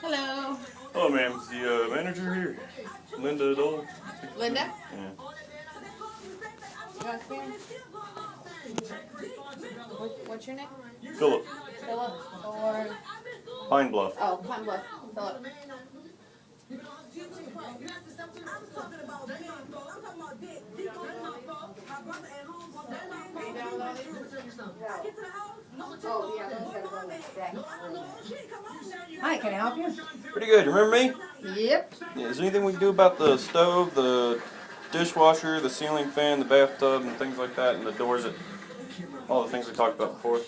Hello. Hello, ma'am. Is the manager here? Linda Dole? Linda? Yeah. You want to come here? What's your name? Philip. Philip or... Pine Bluff. Oh, Pine Bluff. Philip. Oh, yeah, that's gotta go next day. Hi, can I help you? Pretty good. You remember me? Yep. Yeah, is there anything we can do about the stove, the dishwasher, the ceiling fan, the bathtub, and things like that, and the doors, all the things we talked about before?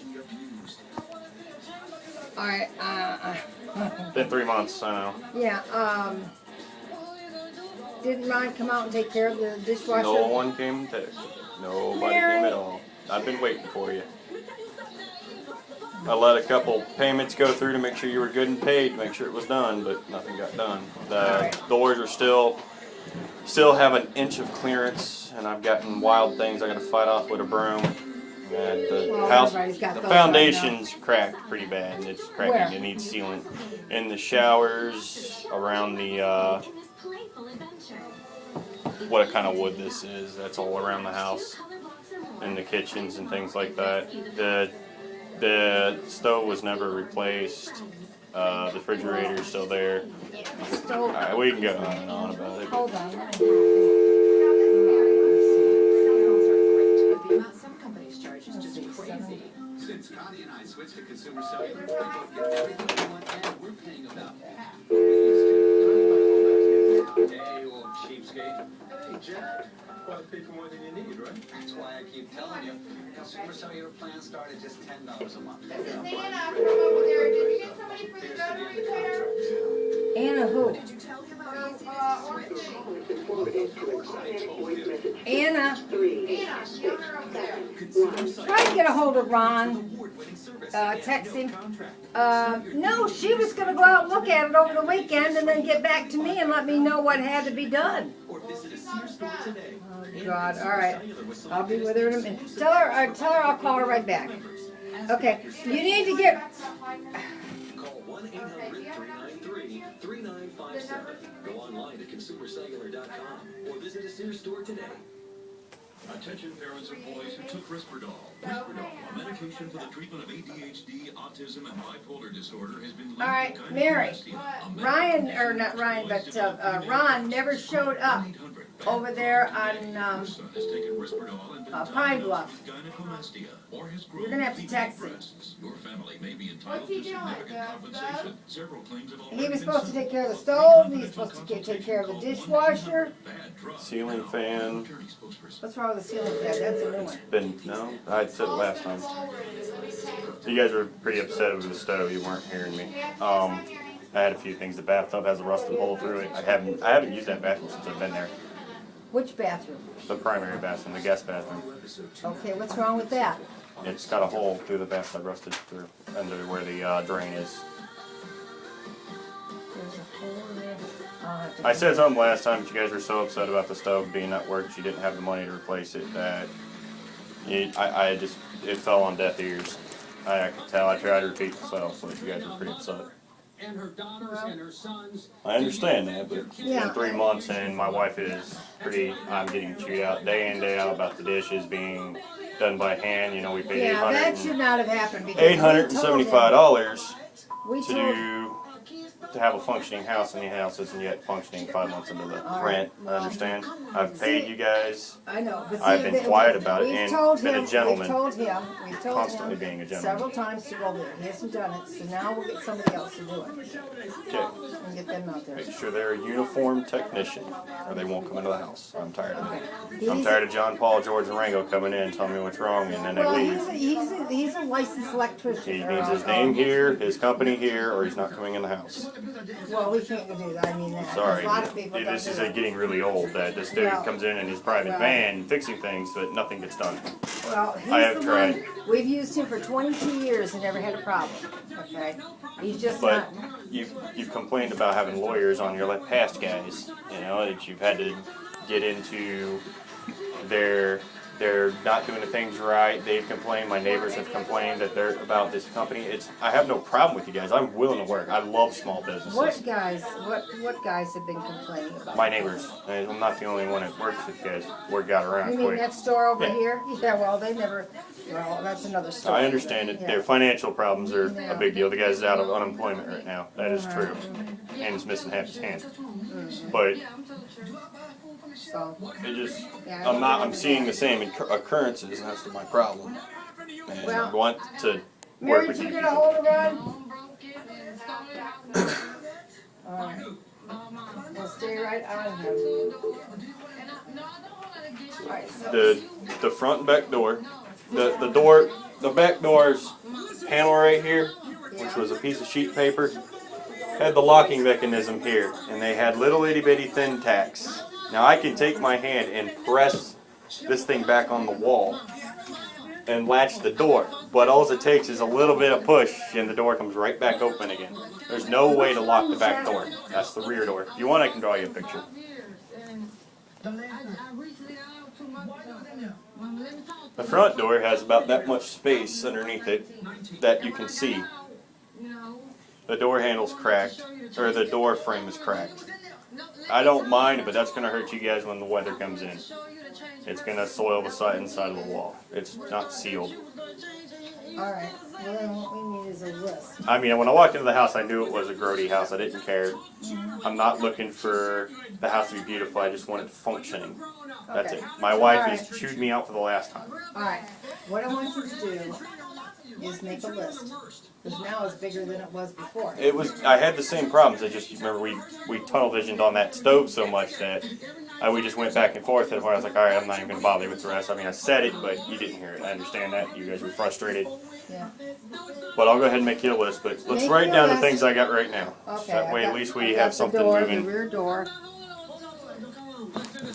Alright, Been 3 months, I know. yeah, didn't Ron come out and take care of the dishwasher? No one came to. Nobody came at all. I've been waiting for you. I let a couple payments go through to make sure you were good and paid, to make sure it was done, but nothing got done. The doors are still have an inch of clearance, and I've gotten wild things I got to fight off with a broom. And the Well, house, everybody's got the those foundation's cracked pretty bad. It's cracking. Where? It needs sealant in the showers, around the what kind of wood this is. That's all around the house, in the kitchens and things like that. The stove was never replaced. The refrigerator's still there. So, Alright, we can go on and on about it. hold on. Some companies charge is just crazy. Since Connie and I switched to Consumer Cellular, we both get everything we want and we're paying about half. Hey, old cheapskate. Hey, Jack. Well, pay for more than you need, right? That's why I keep telling you. Consumer Cellular plans start at just $10 a month. This is Anna from over there. Did you get somebody for the gutter repair? Anna who? Did you tell him about Anna. Anna, the owner over there. Try to get a hold of Ron. Text him. No, she was going to go out and look at it over the weekend and then get back to me and let me know what had to be done. Oh, God. All right. I'll be with her in a minute. Tell her I'll call her right back. Okay. You need to get... Call 1-800-393-3957. Go online to consumercellular.com or visit a Sears store today. Attention parents of boys who took Risperdal. Risperdal, a medication for the treatment of ADHD, autism, and bipolar disorder, has been linked All right, to Mary. gynecomastia, a Ryan, medical or not Ryan, but disorder Ron never showed up over there on Your son has taken Risperdal and been Pine diagnosed Bluff. with gynecomastia or has grown You're gonna have to female text him. breasts. Your family may be entitled What's he to doing? significant compensation. Several claims have already He was been supposed to submitted. take care of the stove. He was supposed to take care of the dishwasher. Bad drugs. Ceiling fan. Attorney spokesperson. What's wrong with the ceiling fan? That's a new one. No, I said it last time. You guys were pretty upset over the stove. You weren't hearing me. I had a few things. The bathtub has a rusted hole through it. I haven't used that bathroom since I've been there. Which bathroom? The primary bathroom, the guest bathroom. Okay, what's wrong with that? It's got a hole through the bathtub, rusted through under where the drain is. There's a hole in there. I'll have to- I said something last time, but you guys were so upset about the stove being at work, you didn't have the money to replace it, that it fell on deaf ears. I could tell. I tried to repeat myself, but you guys were pretty upset. and her daughters and her sons. I understand that, but it's Yeah. been 3 months and my wife is I'm getting chewed out day in, day out about the dishes being done by hand. You know, we paid Yeah, that should not have happened. Because $875 we to told, do to have a functioning house, and the house isn't yet functioning 5 months into the rent. I understand. I've paid you guys. I know, but see, I've been quiet about it we've and told been a him, gentleman. We've told Constantly him being a gentleman. several times to go there. He hasn't done it, so now we'll get somebody else to do it Okay. and get them out there. Make sure they're a uniformed technician, or they won't come into the house. I'm tired of it. I'm He's- tired of John Paul, George, and Rango coming in and telling me what's wrong, and then they Well, leave. he's a licensed electrician. He or, needs his name here, his company here, or he's not coming in the house. Well, we can't do that. I mean that. Sorry, A lot of people don't this do is that. getting really old. That this dude Well, comes in in his private well. van fixing things, but nothing gets done. Well, he's I have the tried. one. We've used him for 22 years and never had a problem. Okay, he's just But not. you've complained about having lawyers on your past guys. You know that you've had to get into they're not doing the things right. They've complained. My neighbors have complained that they're about this company. I have no problem with you guys. I'm willing to work. I love small businesses. What guys? What guys have been complaining about? My neighbors. I'm not the only one that works with you guys. Word got around You mean quick. next door over Yeah. here? Yeah. Well, they never. Well, that's another story. I understand it. Yeah. Their financial problems are Yeah. a big deal. The guy's out of unemployment right now. That is true. And he's missing half his hand. But So, it just, yeah, I'm seeing the same occurrences, and that's my problem. And Well, I want to Mary, work with did you you. get a hold of Ron? Alright. Well, stay right on him. Alright, so. The front and back door, the back door's panel right here, which was a piece of sheet paper, had the locking mechanism here, and they had little itty bitty thin tacks. Now I can take my hand and press this thing back on the wall and latch the door, but all it takes is a little bit of push and the door comes right back open again. There's no way to lock the back door. That's the rear door. If you want, I can draw you a picture. The front door has about that much space underneath it that you can see. The door handle's cracked, or the door frame is cracked. I don't mind, but that's going to hurt you guys when the weather comes in. It's going to soil the inside of the wall. It's not sealed. Alright, well then what we need is a list. I mean, when I walked into the house, I knew it was a grody house. I didn't care. I'm not looking for the house to be beautiful. I just want it functioning. That's Okay. it. My wife Alright. has chewed me out for the last time. Alright, what I want you to do is make a list. Because now it's bigger than it was before. I had the same problems. I just remember we tunnel visioned on that stove so much that we just went back and forth. And where I was like, all right, I'm not even going to bother with the rest. I mean, I said it, but you didn't hear it. I understand that. You guys were frustrated. Yeah. But I'll go ahead and make you a list. But let's Make write you a down the list. things I got right now. Okay. That way, I've at got- least I've we got have the something door, moving. The rear door.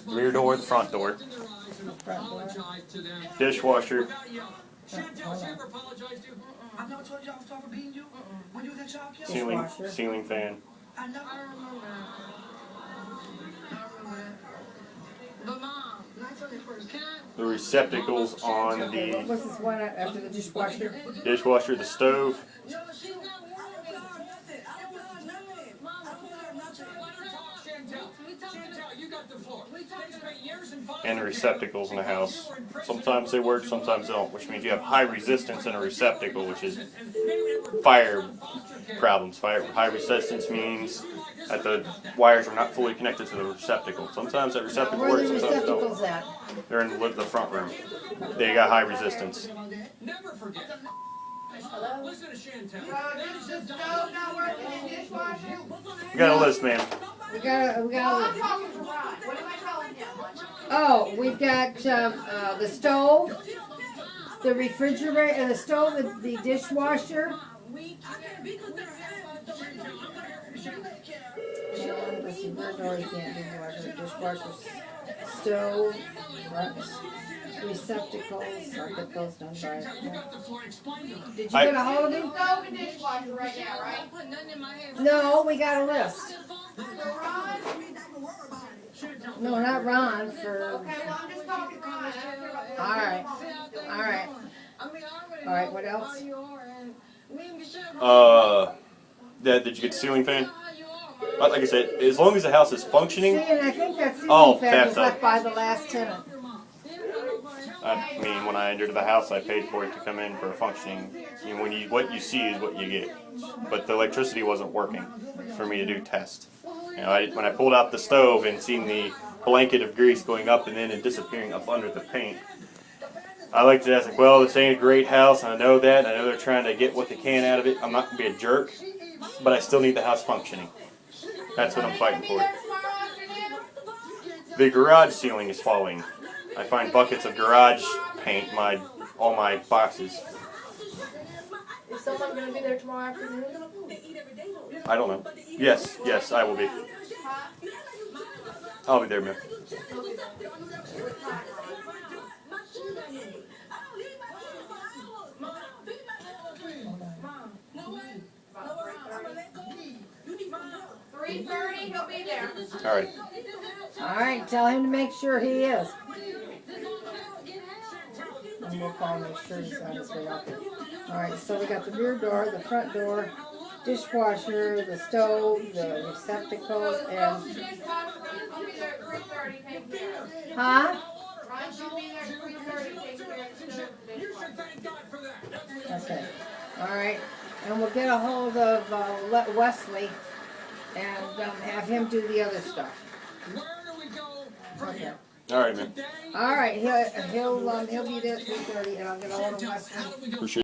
Rear door, the front door, The front door. dishwasher, Hold on. Dishwasher. ceiling fan, the receptacles on Okay, what the was this one after the dishwasher? dishwasher, the stove, and the receptacles in the house. Sometimes they work, sometimes they don't, which means you have high resistance in a receptacle, which is fire problems. High resistance means that the wires are not fully connected to the receptacle. Sometimes that receptacle Where are works, the sometimes don't. receptacles at? They're in the front room. They got high resistance. Never forget. Listen to Chantel. So just the stove not working and dishwasher? We got a list, man. We got I'm talking to Ron. What am I telling him? oh, we've got the stove, the refrigerator, the stove, the dishwasher. Let's see, rear door, you can't do dishwasher, dishwasher, stove, receptacles, I'll get those done by. Did you get a hold of him? Stove and dishwasher right now, right? No, we got a list. For Ron? No, not Ron, for, Okay, well, I'm just talking to Ron. I don't care about the alright, alright. Alright, what else? Did you get the ceiling fan? Like I said, as long as the house is See, functioning, and I think that Oh, ceiling fan was bathtub. left by the last tenant. I mean, when I entered the house, I paid for it to come in for a functioning. You know, what you see is what you get. But the electricity wasn't working for me to do tests. You know, when I pulled out the stove and seen the blanket of grease going up and in and disappearing up under the paint, I looked at it, I was like, well, this ain't a great house, and I know that, and I know they're trying to get what they can out of it. I'm not going to be a jerk, but I still need the house functioning. That's what I'm fighting for. The garage ceiling is falling. I find buckets of garage paint all my boxes. Is someone going to be there tomorrow afternoon? I don't know. Yes, I will be. I'll be there, man. $3:30, he'll be there. All right. Alright, tell him to make sure he is. And we'll call and make sure he's on his way out there. Alright, so we got the rear door, the front door, dishwasher, the stove, the receptacles, and... I'll be there at 3:30, take care of it. Huh? Ron should be there at 3:30, take care of the stove and dishwasher. Okay. Alright, and we'll get a hold of Wesley and have him do the other stuff. Okay. All right, man. Alright, he'll be there at 3:30 and I'll get a hold of Wesley. Appreciate it.